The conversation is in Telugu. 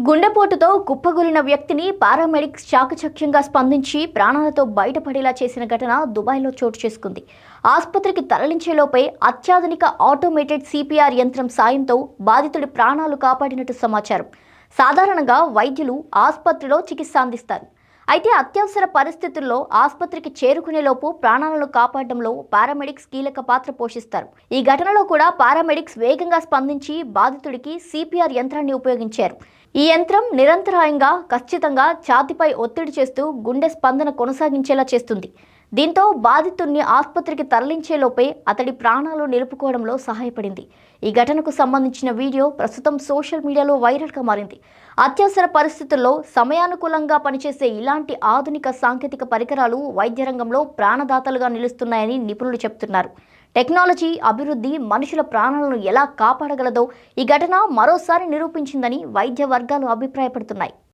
గుండెపోటుతో కుప్పగూలిన వ్యక్తిని పారామెడిక్స్ చాకచక్యంగా స్పందించి ప్రాణాలతో బయటపడేలా చేసిన ఘటన దుబాయ్లో చోటు చేసుకుంది. ఆసుపత్రికి తరలించేలోపే అత్యాధునిక ఆటోమేటెడ్ సిపిఆర్ యంత్రం సాయంతో బాధితుడి ప్రాణాలు కాపాడినట్టు సమాచారం. సాధారణంగా వైద్యులు ఆసుపత్రిలో చికిత్స అందిస్తారు. అయితే అత్యవసర పరిస్థితుల్లో ఆసుపత్రికి చేరుకునేలోపు ప్రాణాలను కాపాడడంలో పారామెడిక్స్ కీలక పాత్ర పోషిస్తారు. ఈ ఘటనలో కూడా పారామెడిక్స్ వేగంగా స్పందించి బాధితుడికి సిపిఆర్ యంత్రాన్ని ఉపయోగించారు. ఈ యంత్రం నిరంతరాయంగా ఖచ్చితంగా ఛాతీపై ఒత్తిడి చేస్తూ గుండె స్పందన కొనసాగించేలా చేస్తుంది. దీంతో బాధితుడిని ఆసుపత్రికి తరలించేలోపే అతడి ప్రాణాలు నిలుపుకోవడంలో సహాయపడింది. ఈ ఘటనకు సంబంధించిన వీడియో ప్రస్తుతం సోషల్ మీడియాలో వైరల్గా మారింది. అత్యవసర పరిస్థితుల్లో సమయానుకూలంగా పనిచేసే ఇలాంటి ఆధునిక సాంకేతిక పరికరాలు వైద్య రంగంలో ప్రాణదాతలుగా నిలుస్తున్నాయని నిపుణులు చెబుతున్నారు. టెక్నాలజీ అభివృద్ధి మనుషుల ప్రాణాలను ఎలా కాపాడగలదో ఈ ఘటన మరోసారి నిరూపించిందని వైద్య వర్గాలు అభిప్రాయపడుతున్నాయి.